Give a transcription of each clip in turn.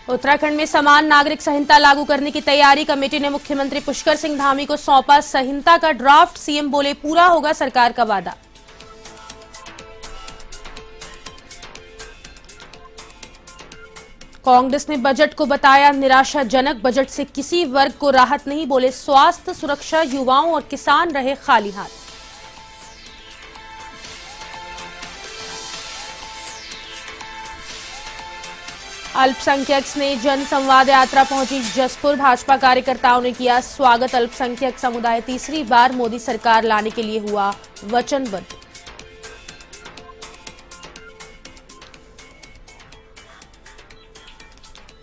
उत्तराखंड में समान नागरिक संहिता लागू करने की तैयारी। कमेटी ने मुख्यमंत्री पुष्कर सिंह धामी को सौंपा संहिता का ड्राफ्ट। सीएम बोले पूरा होगा सरकार का वादा। कांग्रेस ने बजट को बताया निराशाजनक। बजट से किसी वर्ग को राहत नहीं, बोले स्वास्थ्य, सुरक्षा, युवाओं और किसान रहे खाली हाथ। अल्पसंख्यक ने जन संवाद यात्रा पहुंची जसपुर। भाजपा कार्यकर्ताओं ने किया स्वागत। अल्पसंख्यक समुदाय तीसरी बार मोदी सरकार लाने के लिए हुआ वचनबद्ध।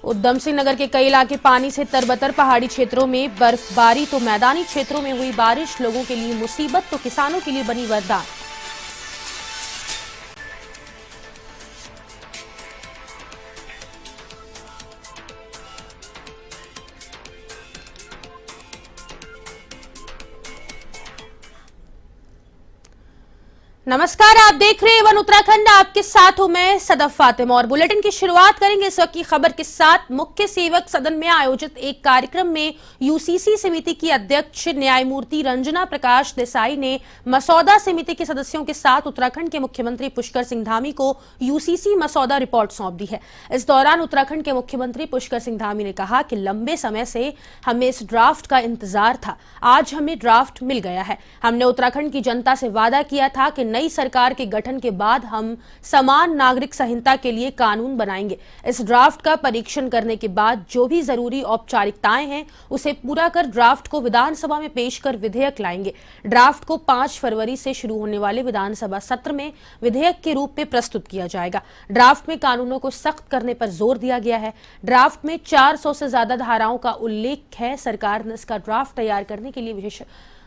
उधम सिंह नगर के कई इलाके पानी से तरबतर। पहाड़ी क्षेत्रों में बर्फबारी तो मैदानी क्षेत्रों में हुई बारिश। लोगों के लिए मुसीबत तो किसानों के लिए बनी वरदान। नमस्कार, आप देख रहे हैं वन उत्तराखंड। आपके साथ हूं मैं सदफ फातिमा और बुलेटिन की शुरुआत करेंगे इस वक्त की खबर के साथ। मुख्य सेवक सदन में आयोजित एक कार्यक्रम में यूसीसी समिति की अध्यक्ष न्यायमूर्ति रंजना प्रकाश देसाई ने मसौदा समिति के सदस्यों के साथ उत्तराखंड के मुख्यमंत्री पुष्कर सिंह धामी को यूसीसी मसौदा रिपोर्ट सौंप दी है। इस दौरान उत्तराखंड के मुख्यमंत्री पुष्कर सिंह धामी ने कहा कि लंबे समय से हमें इस ड्राफ्ट का इंतजार था, आज हमें ड्राफ्ट मिल गया है। हमने उत्तराखंड की जनता से वादा किया था कि नई सरकार के गठन के बाद हम समान नागरिक संहिता के लिए कानून बनाएंगे। इस ड्राफ्ट का परीक्षण करने के बाद जो भी जरूरी औपचारिकताएं हैं उसे पूरा कर ड्राफ्ट को विधानसभा में पेश कर विधेयक लाएंगे। ड्राफ्ट को 5 फरवरी से शुरू होने वाले विधानसभा सत्र में विधेयक के रूप में प्रस्तुत किया जाएगा। ड्राफ्ट में कानूनों को सख्त करने पर जोर दिया गया है। ड्राफ्ट में 400 से ज्यादा धाराओं का उल्लेख है। सरकार ने इसका ड्राफ्ट तैयार करने के लिए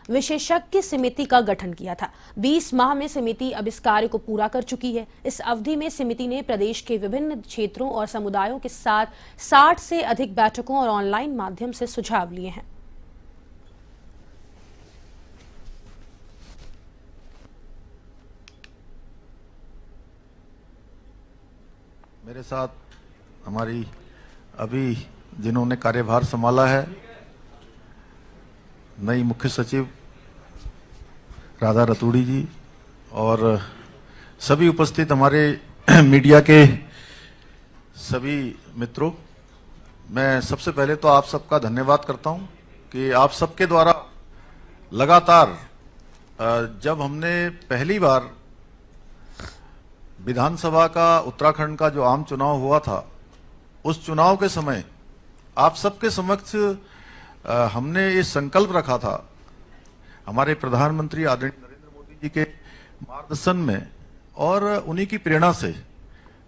विशेषज्ञ समिति का गठन किया था। 20 माह में समिति अब इस कार्य को पूरा कर चुकी है। इस अवधि में समिति ने प्रदेश के विभिन्न क्षेत्रों और समुदायों के साथ 60 से अधिक बैठकों और ऑनलाइन माध्यम से सुझाव लिए हैं। मेरे साथ हमारी अभी जिन्होंने कार्यभार संभाला है नई मुख्य सचिव राधा रतूड़ी जी और सभी उपस्थित हमारे मीडिया के सभी मित्रों, मैं सबसे पहले तो आप सबका धन्यवाद करता हूं कि आप सबके द्वारा लगातार जब हमने पहली बार विधानसभा का उत्तराखंड का जो आम चुनाव हुआ था, उस चुनाव के समय आप सबके समक्ष हमने ये संकल्प रखा था, हमारे प्रधानमंत्री आदरणीय नरेंद्र मोदी जी के मार्गदर्शन में और उन्हीं की प्रेरणा से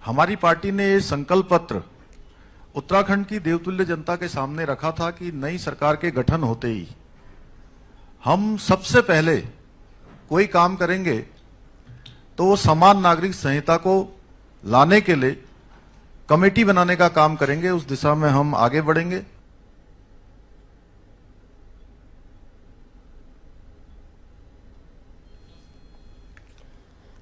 हमारी पार्टी ने ये संकल्प पत्र उत्तराखंड की देवतुल्य जनता के सामने रखा था कि नई सरकार के गठन होते ही हम सबसे पहले कोई काम करेंगे तो वो समान नागरिक संहिता को लाने के लिए कमेटी बनाने का काम करेंगे। उस दिशा में हम आगे बढ़ेंगे।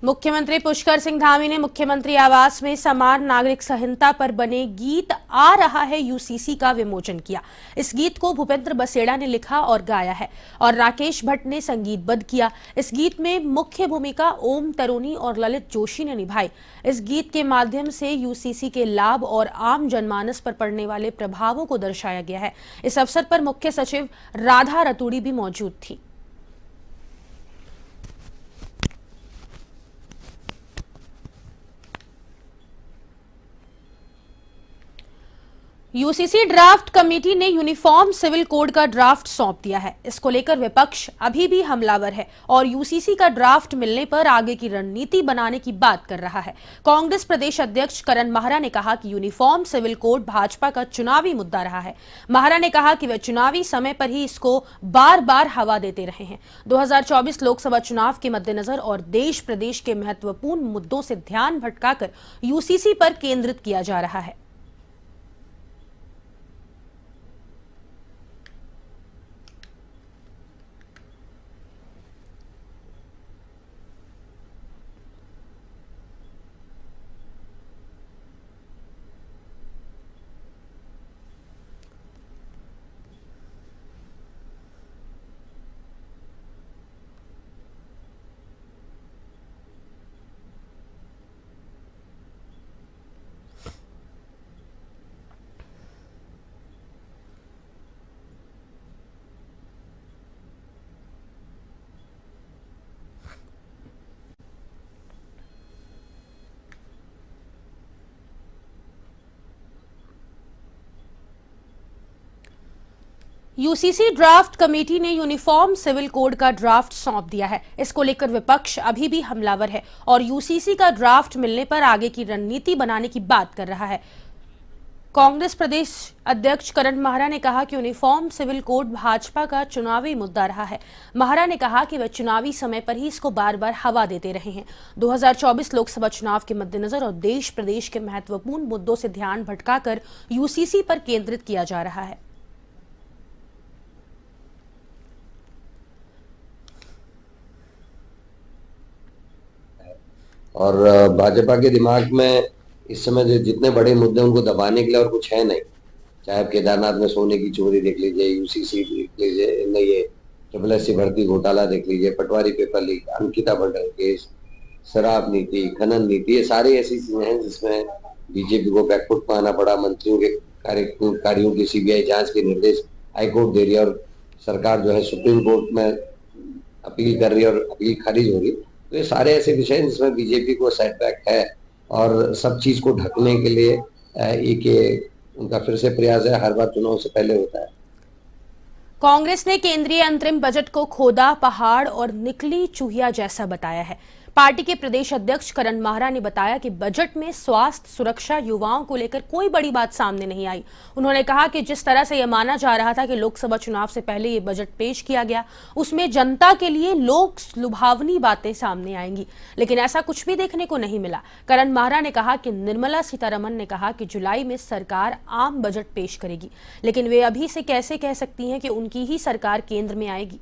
मुख्यमंत्री पुष्कर सिंह धामी ने मुख्यमंत्री आवास में समान नागरिक संहिता पर बने गीत आ रहा है यूसीसी का विमोचन किया। इस गीत को भूपेंद्र बसेड़ा ने लिखा और गाया है और राकेश भट्ट ने संगीतबद्ध किया। इस गीत में मुख्य भूमिका ओम तरुणी और ललित जोशी ने निभाई। इस गीत के माध्यम से यूसीसी के लाभ और आम जनमानस पर पड़ने वाले प्रभावों को दर्शाया गया है। इस अवसर पर मुख्य सचिव राधा रतूड़ी भी मौजूद थी। यूसीसी ड्राफ्ट कमेटी ने यूनिफॉर्म सिविल कोड का ड्राफ्ट सौंप दिया है। इसको लेकर विपक्ष अभी भी हमलावर है और यूसीसी का ड्राफ्ट मिलने पर आगे की रणनीति बनाने की बात कर रहा है। कांग्रेस प्रदेश अध्यक्ष करण माहरा ने कहा कि यूनिफॉर्म सिविल कोड भाजपा का चुनावी मुद्दा रहा है। माहरा ने कहा कि वे चुनावी समय पर ही इसको बार बार हवा देते रहे हैं। 2024 लोकसभा चुनाव के मद्देनजर और देश प्रदेश के महत्वपूर्ण मुद्दों से ध्यान भटकाकर यूसीसी पर केंद्रित किया जा रहा है। यूसीसी ड्राफ्ट कमेटी ने यूनिफॉर्म सिविल कोड का ड्राफ्ट सौंप दिया है। इसको लेकर विपक्ष अभी भी हमलावर है और यूसीसी का ड्राफ्ट मिलने पर आगे की रणनीति बनाने की बात कर रहा है। कांग्रेस प्रदेश अध्यक्ष करण माहरा ने कहा कि यूनिफॉर्म सिविल कोड भाजपा का चुनावी मुद्दा रहा है। माहरा ने कहा कि वे चुनावी समय पर ही इसको बार बार हवा देते रहे हैं। 2024 लोकसभा चुनाव के मद्देनजर और देश प्रदेश के महत्वपूर्ण मुद्दों से ध्यान भटकाकर यूसीसी पर केंद्रित किया जा रहा है। और भाजपा के दिमाग में इस समय जो जितने बड़े मुद्दे उनको दबाने के लिए और कुछ है नहीं। चाहे आप केदारनाथ में सोने की चोरी देख लीजिए, यूसीसी देख लीजिए, नहीं ये SSC भर्ती घोटाला देख लीजिए, पटवारी पेपर लीक, अंकिता भंडार केस, शराब नीति, खनन नीति, ये सारी ऐसी चीजें हैं जिसमें बीजेपी को बैकफुट में आना पड़ा। मंत्रियों के कार्यों की सीबीआई जांच के निर्देश हाईकोर्ट दे रही है और सरकार जो है सुप्रीम कोर्ट में अपील कर रही है और अपील खारिज हो रही। तो ये सारे ऐसे विषय हैं जिसमें बीजेपी को सेटबैक है और सब चीज को ढकने के लिए एक उनका फिर से प्रयास है, हर बार चुनाव से पहले होता है। कांग्रेस ने केंद्रीय अंतरिम बजट को खोदा पहाड़ और निकली चूहिया जैसा बताया है। पार्टी के प्रदेश अध्यक्ष करण माहरा ने बताया कि बजट में स्वास्थ्य, सुरक्षा, युवाओं को लेकर कोई बड़ी बात सामने नहीं आई। उन्होंने कहा कि जिस तरह से यह माना जा रहा था कि लोकसभा चुनाव से पहले ये बजट पेश किया गया, उसमें जनता के लिए लोक लुभावनी बातें सामने आएंगी, लेकिन ऐसा कुछ भी देखने को नहीं मिला। करण माहरा ने कहा कि निर्मला सीतारमण ने कहा कि जुलाई में सरकार आम बजट पेश करेगी, लेकिन वे अभी से कैसे कह सकती हैं कि उनकी ही सरकार केंद्र में आएगी।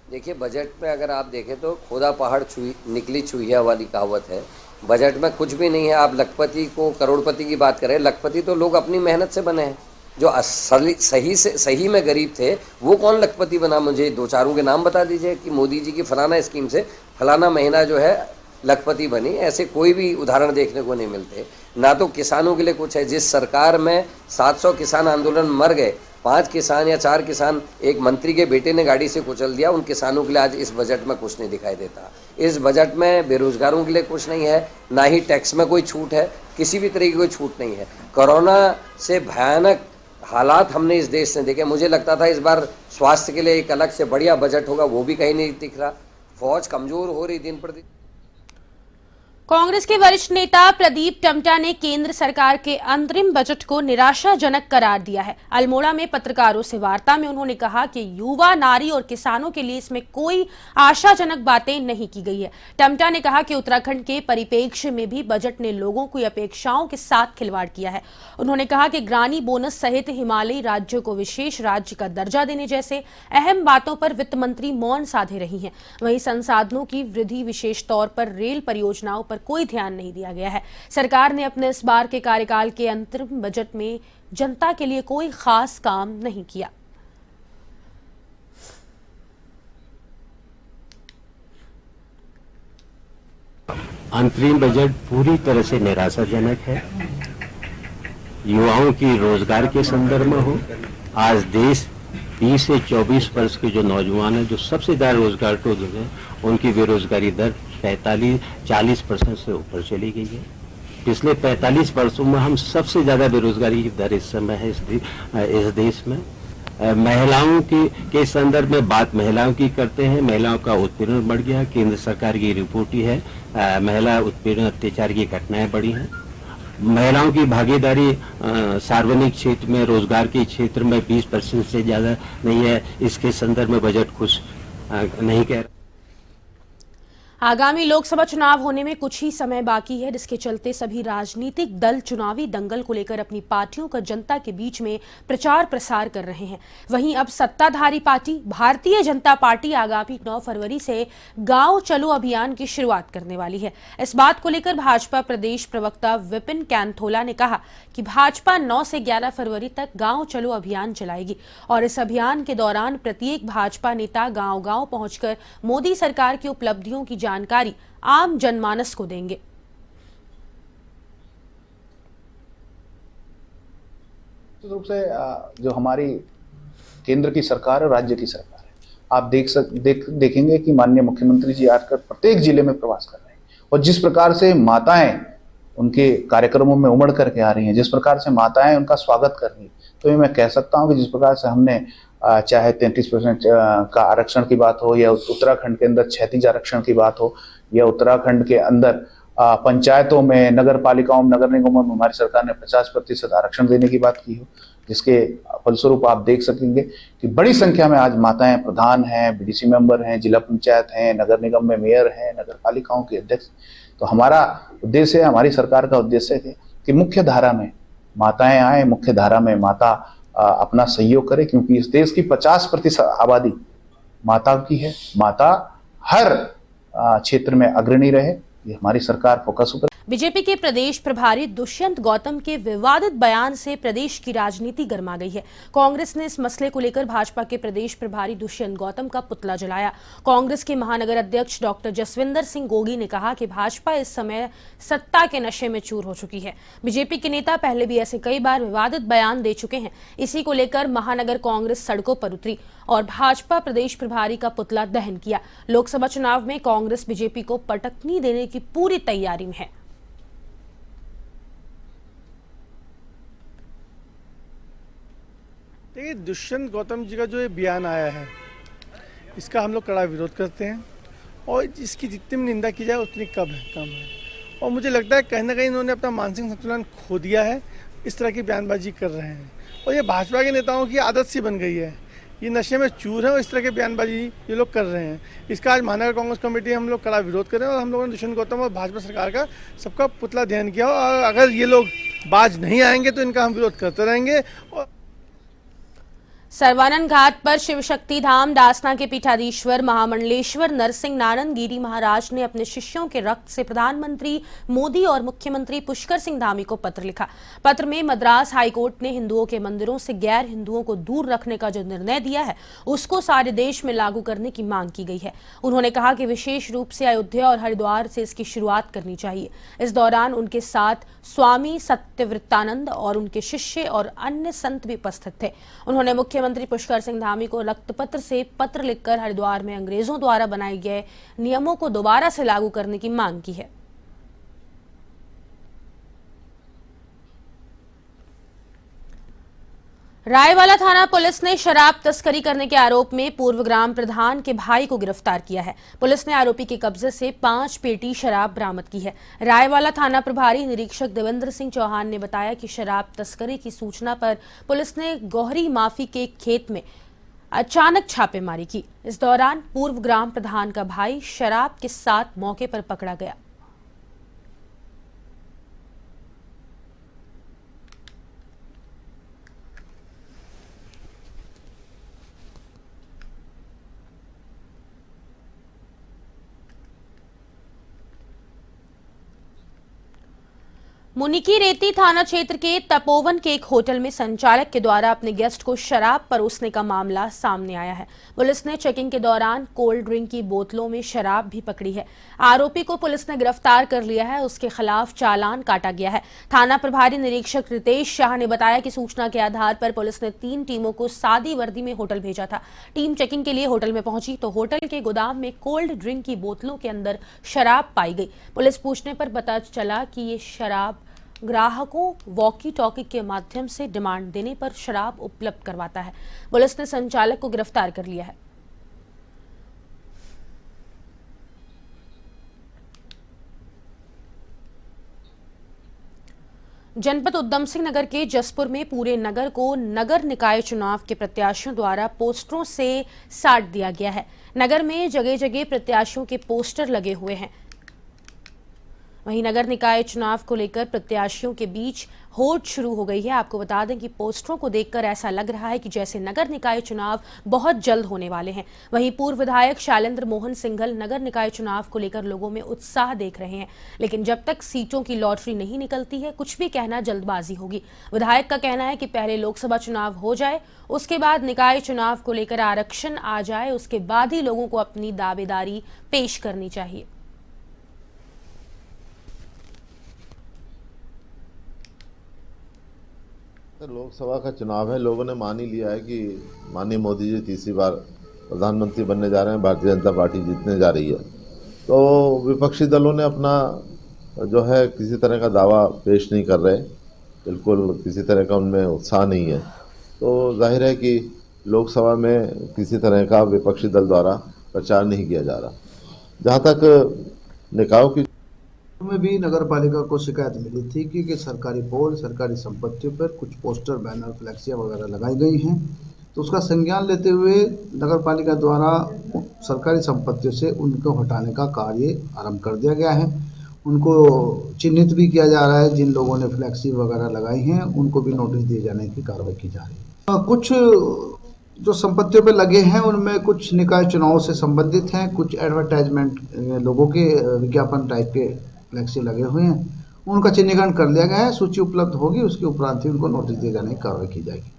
देखिए, बजट में अगर आप देखें तो खोदा पहाड़ निकली चूहिया वाली कहावत है। बजट में कुछ भी नहीं है। आप लखपति को करोड़पति की बात करें, लखपति तो लोग अपनी मेहनत से बने हैं। जो सही में गरीब थे वो कौन लखपति बना? मुझे दो चारों के नाम बता दीजिए कि मोदी जी की फलाना स्कीम से फलाना महीना जो है लखपति बनी। ऐसे कोई भी उदाहरण देखने को नहीं मिलते। ना तो किसानों के लिए कुछ है। जिस सरकार में 700 किसान आंदोलन मर गए, 5 किसान या 4 किसान एक मंत्री के बेटे ने गाड़ी से कुचल दिया, उन किसानों के लिए आज इस बजट में कुछ नहीं दिखाई देता। इस बजट में बेरोजगारों के लिए कुछ नहीं है, ना ही टैक्स में कोई छूट है, किसी भी तरह की कोई छूट नहीं है। कोरोना से भयानक हालात हमने इस देश में देखे। मुझे लगता था इस बार स्वास्थ्य के लिए एक अलग से बढ़िया बजट होगा, वो भी कहीं नहीं दिख रहा। फौज कमजोर हो रही दिन प्रतिदिन। कांग्रेस के वरिष्ठ नेता प्रदीप टम्टा ने केंद्र सरकार के अंतरिम बजट को निराशाजनक करार दिया है। अल्मोड़ा में पत्रकारों से वार्ता में उन्होंने कहा कि युवा, नारी और किसानों के लिए इसमें कोई आशाजनक बातें नहीं की गई है। टम्टा ने कहा कि उत्तराखंड के परिप्रेक्ष्य में भी बजट ने लोगों की अपेक्षाओं के साथ खिलवाड़ किया है। उन्होंने कहा कि ग्रानी बोनस सहित हिमालयी राज्यों को विशेष राज्य का दर्जा देने जैसे अहम बातों पर वित्त मंत्री मौन साधे रही हैं। वहीं संसाधनों की वृद्धि, विशेष तौर पर रेल परियोजनाओं पर कोई ध्यान नहीं दिया गया है। सरकार ने अपने इस बार के कार्यकाल के अंतरिम बजट में जनता के लिए कोई खास काम नहीं किया। अंतरिम बजट पूरी तरह से निराशाजनक है। युवाओं की रोजगार के संदर्भ में हो, आज देश 20 से 24 वर्ष के जो नौजवान हैं, जो सबसे ज्यादा रोजगार को जो है, उनकी बेरोजगारी दर 40% से ऊपर चली गई है। पिछले 45 वर्षों में हम सबसे ज्यादा बेरोजगारी की दर इस समय है इस देश में। महिलाओं के संदर्भ में बात महिलाओं की करते हैं। महिलाओं का उत्पीड़न बढ़ गया। केंद्र सरकार की रिपोर्ट ही है, महिला उत्पीड़न अत्याचार की घटनाएं बढ़ी हैं। महिलाओं की भागीदारी सार्वजनिक क्षेत्र में, रोजगार के क्षेत्र में 20% से ज्यादा नहीं है। इसके संदर्भ में बजट कुछ नहीं कह रहा। आगामी लोकसभा चुनाव होने में कुछ ही समय बाकी है, जिसके चलते सभी राजनीतिक दल चुनावी दंगल को लेकर अपनी पार्टियों का जनता के बीच में प्रचार प्रसार कर रहे हैं। वहीं अब सत्ताधारी पार्टी भारतीय जनता पार्टी आगामी 9 फरवरी से गांव चलो अभियान की शुरुआत करने वाली है। इस बात को लेकर भाजपा प्रदेश प्रवक्ता विपिन कैंथोला ने कहा कि भाजपा 9 से 11 फरवरी तक गांव चलो अभियान चलाएगी और इस अभियान के दौरान प्रत्येक भाजपा नेता गांव-गांव पहुंचकर मोदी सरकार की उपलब्धियों की जानकारी आम जनमानस को देंगे। रूप से जो हमारी केंद्र की सरकार और राज्य की सरकार है, आप देखेंगे कि माननीय मुख्यमंत्री जी आकर प्रत्येक जिले में प्रवास कर रहे हैं। और जिस प्रकार से माताएं उनके कार्यक्रमों में उमड़ करके आ रही हैं, जिस प्रकार से माताएं उनका स्वागत कर रही हैं, तो ये मैं कह सकता हूं कि जिस प्रकार से हमने चाहे 33% का आरक्षण की बात हो, या उत्तराखंड के अंदर क्षैतिज आरक्षण की बात हो, या उत्तराखंड के अंदर पंचायतों में, नगर पालिकाओं में, नगर निगमों में हमारी सरकार ने 50% आरक्षण देने की बात की हो, जिसके फलस्वरूप आप देख सकेंगे कि बड़ी संख्या में आज माताएं प्रधान हैं, बीडीसी मेंबर हैं, जिला पंचायत हैं, नगर निगम में मेयर हैं, नगर पालिकाओं के अध्यक्ष। तो हमारा उद्देश्य है, हमारी सरकार का उद्देश्य है कि मुख्य धारा में माताएं आए, मुख्य धारा में माता अपना सहयोग करे, क्योंकि इस देश की 50% आबादी माता की है। माता हर क्षेत्र में अग्रणी रहे, ये हमारी सरकार फोकस पर। बीजेपी के प्रदेश प्रभारी दुष्यंत गौतम के विवादित बयान से प्रदेश की राजनीति गर्मा गई है। कांग्रेस ने इस मसले को लेकर भाजपा के प्रदेश प्रभारी दुष्यंत गौतम का पुतला जलाया। कांग्रेस के महानगर अध्यक्ष डॉक्टर जसविंदर सिंह गोगी ने कहा कि भाजपा इस समय सत्ता के नशे में चूर हो चुकी है। बीजेपी के नेता पहले भी ऐसे कई बार विवादित बयान दे चुके हैं। इसी को लेकर महानगर कांग्रेस सड़कों पर उतरी और भाजपा प्रदेश प्रभारी का पुतला दहन किया। लोकसभा चुनाव में कांग्रेस बीजेपी को पटकनी देने की पूरी तैयारी में है। देखिए, दुष्यंत गौतम जी का जो ये बयान आया है, इसका हम लोग कड़ा विरोध करते हैं और इसकी जितनी भी निंदा की जाए उतनी कम है। और मुझे लगता है कहीं ना कहीं इन्होंने अपना मानसिक संतुलन खो दिया है, इस तरह की बयानबाजी कर रहे हैं। और ये भाजपा के नेताओं की आदत सी बन गई है, ये नशे में चूर है और इस तरह के बयानबाजी ये लोग कर रहे हैं। इसका आज महानगर कांग्रेस कमेटी हम लोग कड़ा विरोध कर रहे हैं और हम लोगों ने दुष्यंत गौतम और भाजपा सरकार का सबका पुतला दहन किया। और अगर ये लोग बाज नहीं आएंगे तो इनका हम विरोध करते रहेंगे। और सरवानन घाट पर शिव शक्ति धाम दासना के पीठाधीश्वर महामंडलेश्वर नरसिंह नारायण गिरी महाराज ने अपने शिष्यों के रक्त से प्रधानमंत्री मोदी और मुख्यमंत्री पुष्कर सिंह धामी को पत्र लिखा। पत्र में मद्रास हाईकोर्ट ने हिंदुओं के मंदिरों से गैर हिंदुओं को दूर रखने का जो निर्णय दिया है उसको सारे देश में लागू करने की मांग की गई है। उन्होंने कहा कि विशेष रूप से अयोध्या और हरिद्वार से इसकी शुरुआत करनी चाहिए। इस दौरान उनके साथ स्वामी सत्यव्रतानंद और उनके शिष्य और अन्य संत भी उपस्थित थे। उन्होंने मुख्यमंत्री पुष्कर सिंह धामी को रक्तपत्र से पत्र लिखकर हरिद्वार में अंग्रेजों द्वारा बनाए गए नियमों को दोबारा से लागू करने की मांग की है। रायवाला थाना पुलिस ने शराब तस्करी करने के आरोप में पूर्व ग्राम प्रधान के भाई को गिरफ्तार किया है। पुलिस ने आरोपी के कब्जे से 5 पेटी शराब बरामद की है। रायवाला थाना प्रभारी निरीक्षक देवेंद्र सिंह चौहान ने बताया कि शराब तस्करी की सूचना पर पुलिस ने गोहरी माफी के एक खेत में अचानक छापेमारी की। इस दौरान पूर्व ग्राम प्रधान का भाई शराब के साथ मौके पर पकड़ा गया। मुनिकी रेती थाना क्षेत्र के तपोवन के एक होटल में संचालक के द्वारा अपने गेस्ट को शराब परोसने का मामला सामने आया है। पुलिस ने चेकिंग के दौरान कोल्ड ड्रिंक की बोतलों में शराब भी पकड़ी है। आरोपी को पुलिस ने गिरफ्तार कर लिया है, उसके खिलाफ चालान काटा गया है। थाना प्रभारी निरीक्षक रितेश शाह ने बताया कि सूचना के आधार पर पुलिस ने 3 टीमों को सादी वर्दी में होटल भेजा था। टीम चेकिंग के लिए होटल में पहुंची तो होटल के गोदाम में कोल्ड ड्रिंक की बोतलों के अंदर शराब पाई गई। पुलिस पूछने पर पता चला कि ये शराब ग्राहकों वॉकी टॉकी के माध्यम से डिमांड देने पर शराब उपलब्ध करवाता है। पुलिस ने संचालक को गिरफ्तार कर लिया है। जनपद उधम सिंह नगर के जसपुर में पूरे नगर को नगर निकाय चुनाव के प्रत्याशियों द्वारा पोस्टरों से साट दिया गया है। नगर में जगह जगह प्रत्याशियों के पोस्टर लगे हुए हैं। वहीं नगर निकाय चुनाव को लेकर प्रत्याशियों के बीच होड़ शुरू हो गई है। आपको बता दें कि पोस्टरों को देखकर ऐसा लग रहा है कि जैसे नगर निकाय चुनाव बहुत जल्द होने वाले हैं। वहीं पूर्व विधायक शैलेंद्र मोहन सिंघल नगर निकाय चुनाव को लेकर लोगों में उत्साह देख रहे हैं, लेकिन जब तक सीटों की लॉटरी नहीं निकलती है कुछ भी कहना जल्दबाजी होगी। विधायक का कहना है कि पहले लोकसभा चुनाव हो जाए, उसके बाद निकाय चुनाव को लेकर आरक्षण आ जाए, उसके बाद ही लोगों को अपनी दावेदारी पेश करनी चाहिए। लोकसभा का चुनाव है, लोगों ने मान ही लिया है कि माननीय मोदी जी तीसरी बार प्रधानमंत्री बनने जा रहे हैं, भारतीय जनता पार्टी जीतने जा रही है। तो विपक्षी दलों ने अपना जो है किसी तरह का दावा पेश नहीं कर रहे, बिल्कुल किसी तरह का उनमें उत्साह नहीं है। तो जाहिर है कि लोकसभा में किसी तरह का विपक्षी दल द्वारा प्रचार नहीं किया जा रहा। जहाँ तक निकायों की में भी नगर पालिका को शिकायत मिली थी कि सरकारी पोल, सरकारी संपत्तियों पर कुछ पोस्टर, बैनर, फ्लैक्सियाँ वगैरह लगाई गई हैं, तो उसका संज्ञान लेते हुए नगर पालिका द्वारा सरकारी संपत्तियों से उनको हटाने का कार्य आरंभ कर दिया गया है। उनको चिन्हित भी किया जा रहा है, जिन लोगों ने फ्लैक्सी वगैरह लगाई हैं उनको भी नोटिस दिए जाने की कार्रवाई की जा रही है। कुछ जो संपत्तियों पे लगे हैं उनमें कुछ निकाय चुनाव से संबंधित हैं, कुछ एडवर्टाइजमेंट लोगों के विज्ञापन टाइप के फ्लैक्सी लगे हुए हैं, उनका चिन्हीकरण कर लिया गया है। सूची उपलब्ध होगी, उसके उपरांत ही उनको नोटिस दिए जाने की कार्रवाई की जाएगी।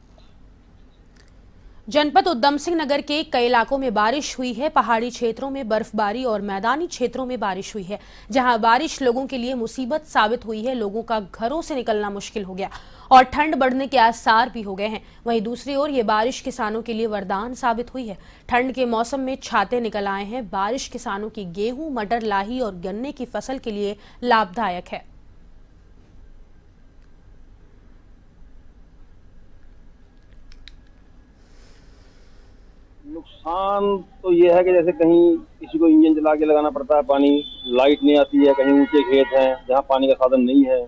जनपद उधम सिंह नगर के कई इलाकों में बारिश हुई है। पहाड़ी क्षेत्रों में बर्फबारी और मैदानी क्षेत्रों में बारिश हुई है, जहां बारिश लोगों के लिए मुसीबत साबित हुई है। लोगों का घरों से निकलना मुश्किल हो गया और ठंड बढ़ने के आसार भी हो गए हैं। वहीं दूसरी ओर ये बारिश किसानों के लिए वरदान साबित हुई है। ठंड के मौसम में छाते निकल आए हैं। बारिश किसानों की गेहूं, मटर, लाही और गन्ने की फसल के लिए लाभदायक है। नुकसान तो ये है कि जैसे कहीं किसी को इंजन चला के लगाना पड़ता है, पानी लाइट नहीं आती है, कहीं ऊंचे खेत हैं जहाँ पानी का साधन नहीं है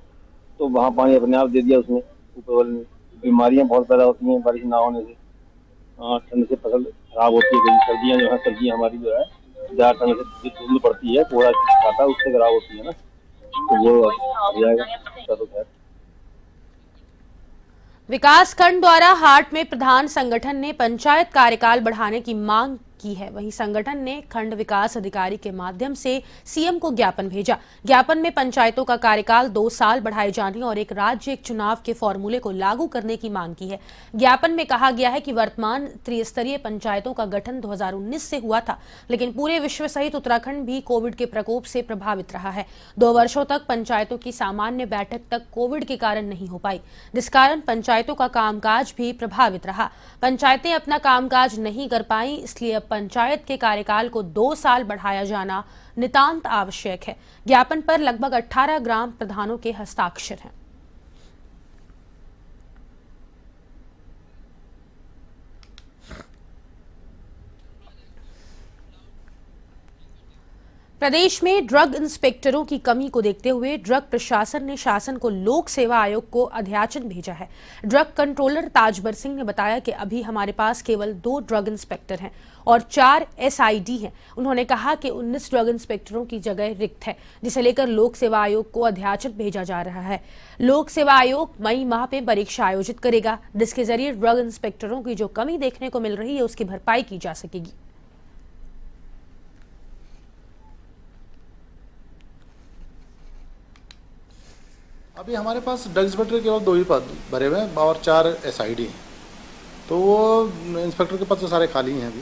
तो वहाँ पानी अपने आप दे दिया उसने ऊपर वाले ने। बीमारियां बहुत पैदा होती हैं बारिश ना होने से। ठंड से फसल खराब होती है। कहीं सर्दियाँ जो है, सब्जियाँ हमारी जो है ज़्यादा ठंड से धुंध पड़ती है, कोहरा खाता है, उससे खराब होती है ना, तो वो हो जाएगा तो खैर। विकासखंड द्वारा हाट में प्रधान संगठन ने पंचायत कार्यकाल बढ़ाने की मांग की है। वहीं संगठन ने खंड विकास अधिकारी के माध्यम से सीएम को ज्ञापन भेजा। ज्ञापन में पंचायतों का कार्यकाल 2 साल बढ़ाए जाने और एक राज्य एक चुनाव के फॉर्मूले को लागू करने की मांग की है। ज्ञापन में कहा गया है कि वर्तमान त्रिस्तरीय पंचायतों का गठन 2019 से हुआ था, लेकिन पूरे विश्व सहित उत्तराखंड भी कोविड के प्रकोप से प्रभावित रहा है। 2 वर्षों तक पंचायतों की सामान्य बैठक तक कोविड के कारण नहीं हो पाई, जिस कारण पंचायतों का कामकाज भी प्रभावित रहा। पंचायतें अपना कामकाज नहीं कर पाई, इसलिए पंचायत के कार्यकाल को 2 साल बढ़ाया जाना नितांत आवश्यक है। ज्ञापन पर लगभग 18 ग्राम प्रधानों के हस्ताक्षर हैं। प्रदेश में ड्रग इंस्पेक्टरों की कमी को देखते हुए ड्रग प्रशासन ने शासन को लोक सेवा आयोग को अध्याचन भेजा है। ड्रग कंट्रोलर ताजबर सिंह ने बताया कि अभी हमारे पास केवल 2 ड्रग इंस्पेक्टर हैं और 4 SID हैं। उन्होंने कहा कि 19 ड्रग इंस्पेक्टरों की जगह रिक्त है, जिसे लेकर लोक सेवा आयोग को अध्याचन भेजा जा रहा है। लोक सेवा आयोग मई माह में परीक्षा आयोजित करेगा, जिसके जरिए ड्रग इंस्पेक्टरों की जो कमी देखने को मिल रही है उसकी भरपाई की जा सकेगी। अभी हमारे पास ड्रग इंस्पेक्टर केवल 2 ही पद भरे हुए हैं और 4 SID हैं, तो वो इंस्पेक्टर के पद तो सारे खाली हैं अभी,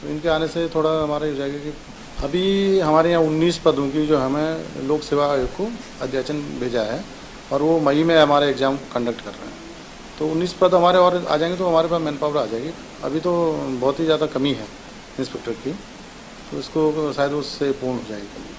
तो इनके आने से थोड़ा हमारा हो जाएगा कि अभी हमारे यहाँ 19 पदों की जो हमें लोक सेवा आयोग को अध्याचन भेजा है और वो मई में हमारे एग्ज़ाम कंडक्ट कर रहे हैं, तो 19 पद हमारे और आ जाएंगे तो हमारे पास मैन पावर आ जाएगी। अभी तो बहुत ही ज़्यादा कमी है इंस्पेक्टर की, तो इसको शायद उससे पूर्ण हो जाएगी।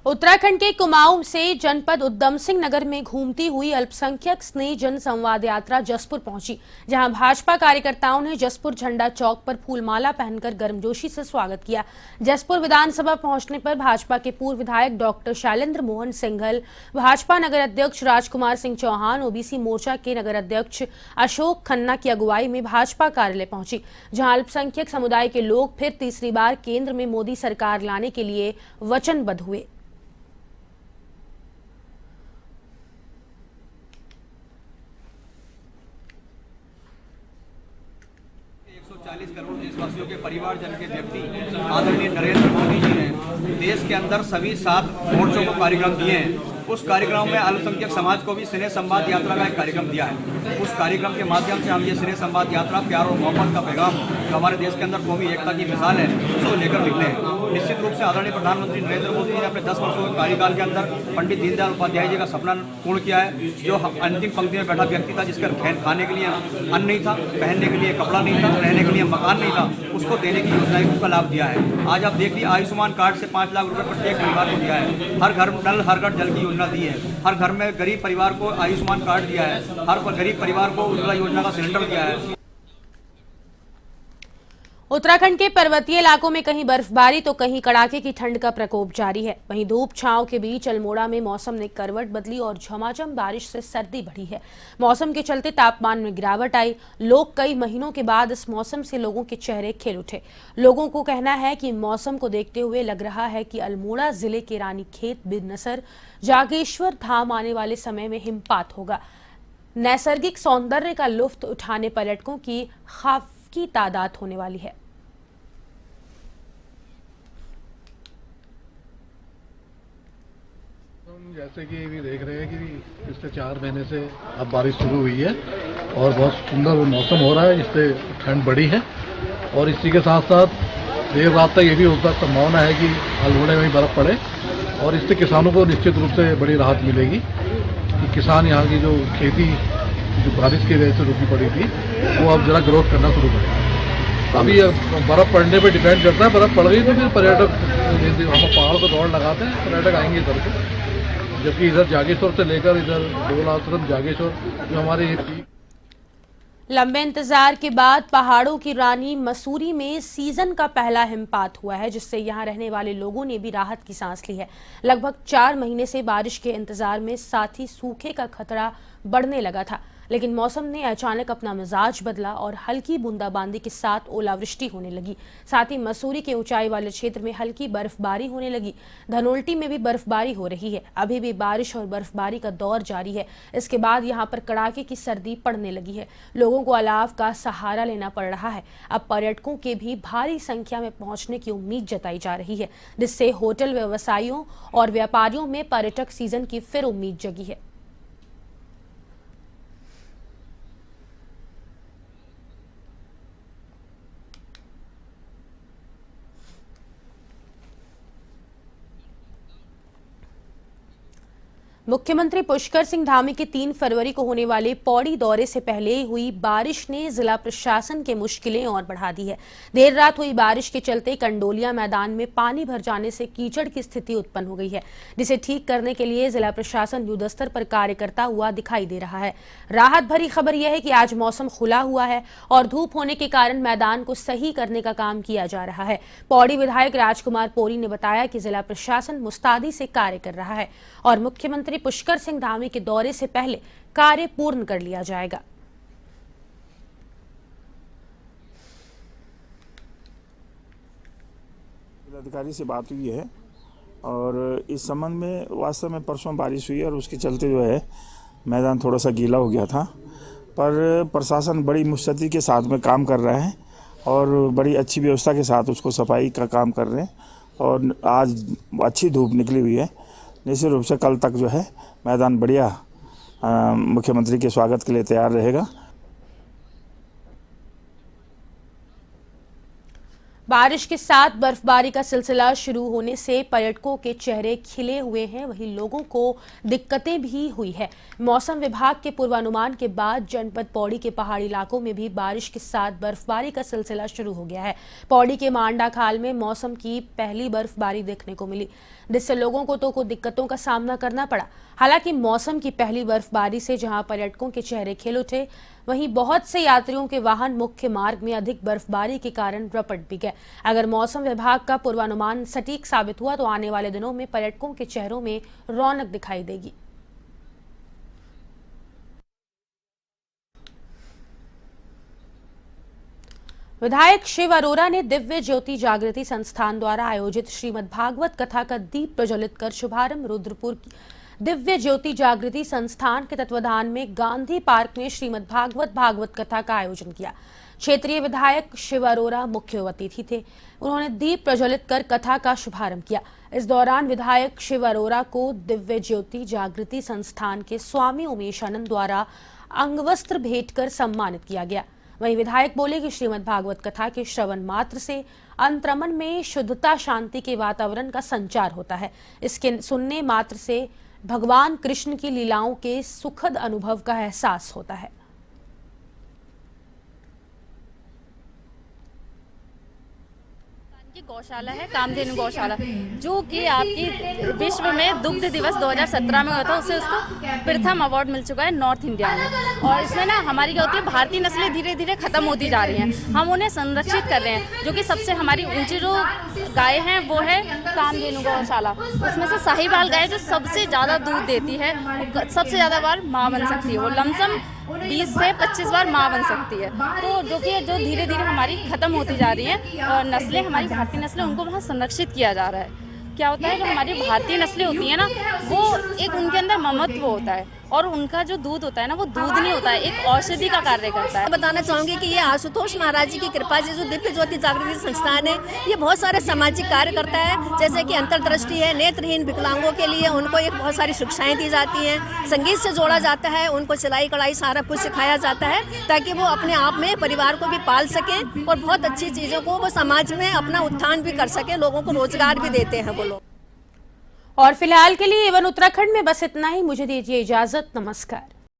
उत्तराखंड के कुमाऊं से जनपद उधम सिंह नगर में घूमती हुई अल्पसंख्यक स्नेह जन संवाद यात्रा जसपुर पहुंची, जहां भाजपा कार्यकर्ताओं ने जसपुर झंडा चौक पर फूलमाला पहनकर गर्मजोशी से स्वागत किया। जसपुर विधानसभा पहुंचने पर भाजपा के पूर्व विधायक डॉक्टर शैलेंद्र मोहन सिंघल, भाजपा नगर अध्यक्ष राजकुमार सिंह चौहान, ओबीसी मोर्चा के नगर अध्यक्ष अशोक खन्ना की अगुवाई में भाजपा कार्यालय पहुंची, जहां अल्पसंख्यक समुदाय के लोग फिर तीसरी बार केंद्र में मोदी सरकार लाने के लिए वचनबद्ध हुए। 140 करोड़ देशवासियों के परिवारजन के व्यक्ति आदरणीय नरेंद्र मोदी जी ने देश के अंदर सभी 7 मोर्चों को कार्यक्रम दिए हैं। उस कार्यक्रम में अल्पसंख्यक समाज को भी स्नेह संवाद यात्रा का एक कार्यक्रम दिया है। उस कार्यक्रम के माध्यम से हम ये स्नेह संवाद यात्रा प्यार और मोहब्बत का पैगाम जो हमारे देश के अंदर कौमी एकता की मिसाल है उसको लेकर निकले हैं। निश्चित रूप से आदरणीय प्रधानमंत्री नरेंद्र मोदी जी ने अपने 10 वर्षों के कार्यकाल के अंदर पंडित दीनदयाल उपाध्याय जी का सपना पूर्ण किया है। जो अंतिम पंक्ति में बैठा व्यक्ति था, जिसका खाने के लिए अन्न नहीं था, पहनने के लिए कपड़ा नहीं था, रहने के लिए मकान नहीं था, उसको देने की योजना का लाभ दिया है। आज आप देख लीजिए, आयुष्मान कार्ड से 5 लाख रुपए प्रत्येक परिवार को दिया है। हर घर नल हर घर जल की योजना दी है। हर घर में गरीब परिवार को आयुष्मान कार्ड दिया है। हर गरीब परिवार को उज्ज्वला योजना का सिलेंडर दिया है। उत्तराखंड के पर्वतीय इलाकों में कहीं बर्फबारी तो कहीं कड़ाके की ठंड का प्रकोप जारी है। वहीं धूप छांव के बीच अल्मोड़ा में मौसम ने करवट बदली और झमाझम बारिश से सर्दी बढ़ी है। मौसम के चलते तापमान में गिरावट आई। लोग कई महीनों के बाद इस मौसम से लोगों के चेहरे खिल उठे। लोगों को कहना है कि मौसम को देखते हुए लग रहा है कि अल्मोड़ा जिले के रानीखेत, बिनसर, जागेश्वर धाम आने वाले समय में हिमपात होगा। नैसर्गिक सौंदर्य का लुत्फ उठाने पर्यटकों की काफी तादाद होने वाली है। जैसे कि भी देख रहे हैं कि पिछले 4 महीने से अब बारिश शुरू हुई है और बहुत सुंदर मौसम हो रहा है, जिससे ठंड बढ़ी है। और इसी के साथ साथ देर रात तक ये भी होता संभावना है कि अल्मोड़ा में बर्फ़ पड़े और इससे किसानों को निश्चित रूप से बड़ी राहत मिलेगी कि किसान यहाँ की जो खेती जो बारिश की वजह से रुकी पड़ी थी वो अब जरा ग्रोथ करना शुरू करेगा। अभी बर्फ़ पड़ने पे डिपेंड करता है। बर्फ़ पड़ गई तो फिर पर्यटक, हम पहाड़ को दौड़ लगाते हैं, पर्यटक आएंगे इधर से। जबकि इधर जागेश्वर से लेकर इधर डोल आश्रम, जागेश्वर जो हमारे लंबे इंतजार के बाद पहाड़ों की रानी मसूरी में सीजन का पहला हिमपात हुआ है, जिससे यहां रहने वाले लोगों ने भी राहत की सांस ली है। लगभग 4 महीने से बारिश के इंतजार में साथ ही सूखे का खतरा बढ़ने लगा था, लेकिन मौसम ने अचानक अपना मिजाज बदला और हल्की बूंदाबांदी के साथ ओलावृष्टि होने लगी। साथ ही मसूरी के ऊंचाई वाले क्षेत्र में हल्की बर्फबारी होने लगी। धनोल्टी में भी बर्फबारी हो रही है। अभी भी बारिश और बर्फबारी का दौर जारी है। इसके बाद यहां पर कड़ाके की सर्दी पड़ने लगी है। लोगों को अलाव का सहारा लेना पड़ रहा है। अब पर्यटकों के भी भारी संख्या में पहुंचने की उम्मीद जताई जा रही है, जिससे होटल व्यवसायियों और व्यापारियों में पर्यटक सीजन की फिर उम्मीद जगी है। मुख्यमंत्री पुष्कर सिंह धामी के 3 फरवरी को होने वाले पौड़ी दौरे से पहले हुई बारिश ने जिला प्रशासन के मुश्किलें और बढ़ा दी है। देर रात हुई बारिश के चलते कंडोलिया मैदान में पानी भर जाने से कीचड़ की स्थिति उत्पन्न हो गई है, जिसे ठीक करने के लिए जिला प्रशासन युद्धस्तर पर कार्य करता हुआ दिखाई दे रहा है। राहत भरी खबर यह है कि आज मौसम खुला हुआ है और धूप होने के कारण मैदान को सही करने का काम किया जा रहा है। पौड़ी विधायक राजकुमार पोरी ने बताया कि जिला प्रशासन मुस्तैदी से कार्य कर रहा है और मुख्यमंत्री पुष्कर सिंह धामी के दौरे से पहले कार्य पूर्ण कर लिया जाएगा। जिलाधिकारी से बात हुई है और इस संबंध में वास्तव में परसों बारिश हुई और उसके चलते जो है मैदान थोड़ा सा गीला हो गया था, पर प्रशासन बड़ी मुस्तैदी के साथ में काम कर रहा है और बड़ी अच्छी व्यवस्था के साथ उसको सफाई का काम कर रहे हैं। और आज अच्छी धूप निकली हुई है। निश्चित रूप से कल तक जो है मैदान बढ़िया मुख्यमंत्री के स्वागत के लिए तैयार रहेगा। बारिश के साथ बर्फबारी का सिलसिला शुरू होने से पर्यटकों के चेहरे खिले हुए हैं, वहीं लोगों को दिक्कतें भी हुई है। मौसम विभाग के पूर्वानुमान के बाद जनपद पौड़ी के पहाड़ी इलाकों में भी बारिश के साथ बर्फबारी का सिलसिला शुरू हो गया है। पौड़ी के मांडा खाल में मौसम की पहली बर्फबारी देखने को मिली, जिससे लोगों को तो कुछ दिक्कतों का सामना करना पड़ा। हालांकि मौसम की पहली बर्फबारी से जहां पर्यटकों के चेहरे खिल उठे, वहीं बहुत से यात्रियों के वाहन मुख्य मार्ग में अधिक बर्फबारी के कारण रपट भी गए। अगर मौसम विभाग का पूर्वानुमान सटीक साबित हुआ तो आने वाले दिनों में पर्यटकों के चेहरों में रौनक दिखाई देगी। विधायक शिव अरोरा ने दिव्य ज्योति जागृति संस्थान द्वारा आयोजित श्रीमद् भागवत कथा का दीप प्रज्वलित कर शुभारंभ। रुद्रपुर दिव्य ज्योति जागृति संस्थान के तत्वाधान में गांधी पार्क में श्रीमद् भागवत कथा का आयोजन किया। क्षेत्रीय विधायक शिव अरोरा मुख्य अतिथि थे। उन्होंने दीप प्रज्वलित कर कथा का शुभारंभ किया। इस दौरान विधायक शिव अरोरा को दिव्य ज्योति जागृति संस्थान के स्वामी उमेशानंद द्वारा अंगवस्त्र भेंट कर सम्मानित किया गया। वहीं विधायक बोले कि श्रीमद् भागवत कथा के श्रवण मात्र से अंतरमन में शुद्धता, शांति के वातावरण का संचार होता है। इसके सुनने मात्र से भगवान कृष्ण की लीलाओं के सुखद अनुभव का एहसास होता है। की गौशाला है कामधेनु गौशाला, जो कि आपकी विश्व में दुग्ध दिवस 2017 में हुआ था, उससे उसको प्रथम अवार्ड मिल चुका है नॉर्थ इंडिया में। और इसमें ना हमारी क्या होती है, भारतीय नस्लें धीरे धीरे खत्म होती जा रही हैं, हम उन्हें संरक्षित कर रहे हैं। जो कि सबसे हमारी ऊंची जो गाय हैं वो है कामधेनु गौशाला। उसमें से साहिवाल गाय जो सबसे ज़्यादा दूध देती है, सबसे ज़्यादा बार माँ बन सकती है, वो लमसम 20 से 25 बार माँ बन सकती है। तो जो कि जो धीरे धीरे हमारी ख़त्म होती जा रही हैं और नस्लें, हमारी भारतीय नस्लें, उनको वहाँ संरक्षित किया जा रहा है। क्या होता है, जो हमारी भारतीय नस्लें होती हैं ना, वो एक उनके अंदर ममत्व होता है और उनका जो दूध होता है ना, वो दूध नहीं होता है, एक औषधि का कार्य करता है। बताना चाहूँगी कि ये आशुतोष महाराज जी की कृपा से जो दिव्य ज्योति जागृति संस्थान है, ये बहुत सारे सामाजिक कार्य करता है। जैसे कि अंतर्दृष्टि है, नेत्रहीन विकलांगों के लिए उनको एक बहुत सारी शिक्षाएं दी जाती हैं, संगीत से जोड़ा जाता है, उनको सिलाई कढ़ाई सारा कुछ सिखाया जाता है, ताकि वो अपने आप में परिवार को भी पाल सकें और बहुत अच्छी चीज़ों को वो समाज में अपना उत्थान भी कर सकें, लोगों को रोजगार भी देते हैं वो लोग। और फिलहाल के लिए एवन उत्तराखंड में बस इतना ही। मुझे दीजिए इजाजत, नमस्कार।